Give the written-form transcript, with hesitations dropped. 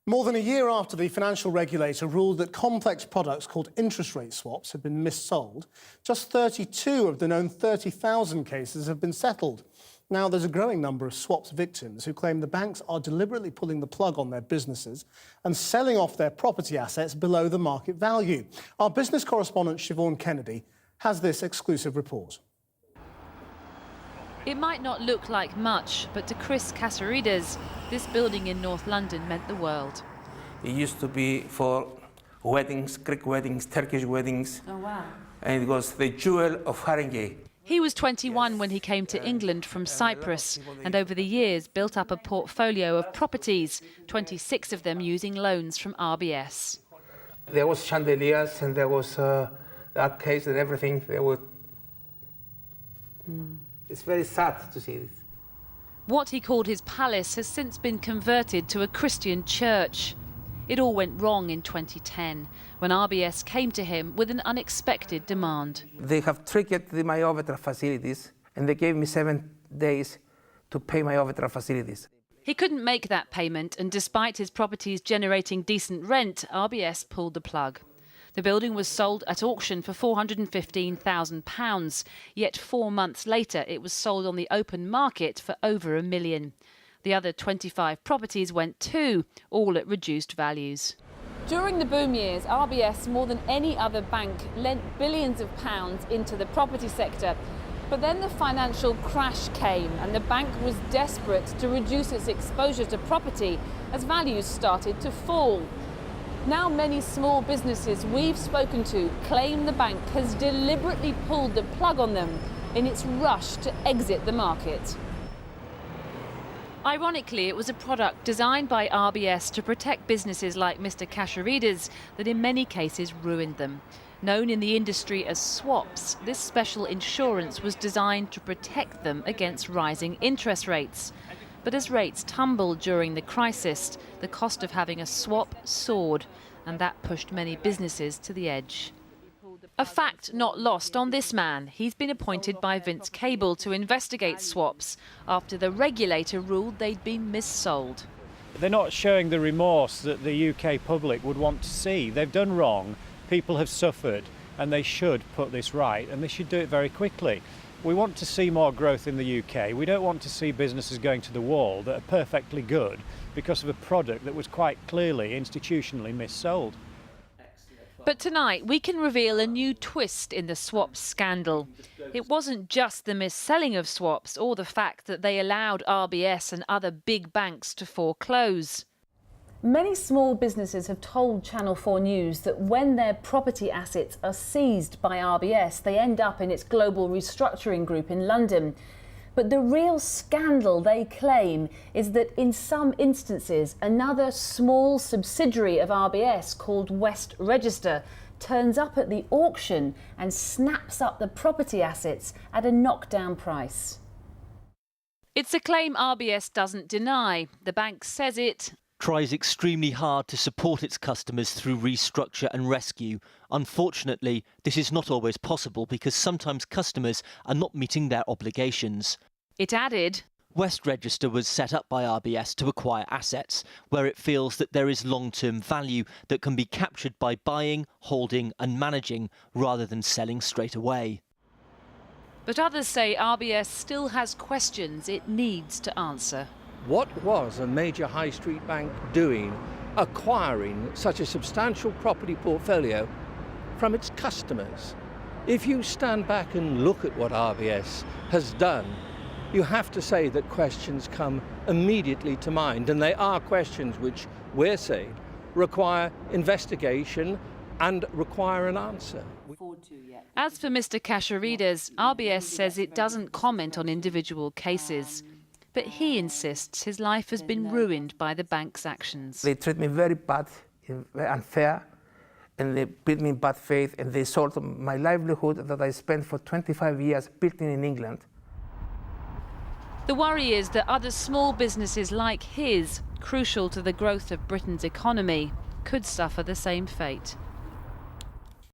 More than a year after the financial regulator ruled that complex products called interest rate swaps had been missold, just 32 of the known 30,000 cases have been settled. Now there's a growing number of swaps victims who claim the banks are deliberately pulling the plug on their businesses and selling off their property assets below the market value. Our business correspondent Siobhan Kennedy has this exclusive report. It might not look like much, but to Chris Casarides, this building in North London meant the world. It used to be for weddings, Greek weddings, Turkish weddings. Oh, wow. And it was the jewel of Haringey. He was 21 when he came to England from Cyprus and over the years built up a portfolio of properties, 26 of them using loans from RBS. There was chandeliers and there was arcades and everything. There were... It's very sad to see this. What he called his palace has since been converted to a Christian church. It all went wrong in 2010 when RBS came to him with an unexpected demand. They have triggered my overdraft facilities and they gave me 7 days to pay my overdraft facilities. He couldn't make that payment, and despite his properties generating decent rent, RBS pulled the plug. The building was sold at auction for £415,000, yet 4 months later it was sold on the open market for over £1 million. The other 25 properties went too, all at reduced values. During the boom years, RBS, more than any other bank, lent billions of pounds into the property sector. But then the financial crash came and the bank was desperate to reduce its exposure to property as values started to fall. Now many small businesses we've spoken to claim the bank has deliberately pulled the plug on them in its rush to exit the market. Ironically, it was a product designed by RBS to protect businesses like Mr. Casarides that in many cases ruined them. Known in the industry as swaps, this special insurance was designed to protect them against rising interest rates. But as rates tumbled during the crisis, the cost of having a swap soared, and that pushed many businesses to the edge. A fact not lost on this man. He's been appointed by Vince Cable to investigate swaps after the regulator ruled they'd been missold. They're not showing the remorse that the UK public would want to see. They've done wrong, people have suffered, and they should put this right, and they should do it very quickly. We want to see more growth in the UK. We don't want to see businesses going to the wall that are perfectly good because of a product that was quite clearly institutionally missold. But tonight we can reveal a new twist in the swaps scandal. It wasn't just the mis-selling of swaps or the fact that they allowed RBS and other big banks to foreclose. Many small businesses have told Channel 4 News that when their property assets are seized by RBS, they end up in its global restructuring group in London. But the real scandal, they claim, is that in some instances, another small subsidiary of RBS called West Register turns up at the auction and snaps up the property assets at a knockdown price. It's a claim RBS doesn't deny. The bank says it tries extremely hard to support its customers through restructure and rescue. Unfortunately, this is not always possible because sometimes customers are not meeting their obligations. It added, West Register was set up by RBS to acquire assets where it feels that there is long-term value that can be captured by buying, holding and managing rather than selling straight away. But others say RBS still has questions it needs to answer. What was a major high street bank doing acquiring such a substantial property portfolio from its customers? If you stand back and look at what RBS has done, you have to say that questions come immediately to mind, and they are questions which we're saying require investigation and require an answer. As for Mr. Casarides, RBS says it doesn't comment on individual cases. But he insists his life has been ruined by the bank's actions. They treat me very bad, very unfair, and they build me in bad faith, and they sold my livelihood that I spent for 25 years building in England. The worry is that other small businesses like his, crucial to the growth of Britain's economy, could suffer the same fate.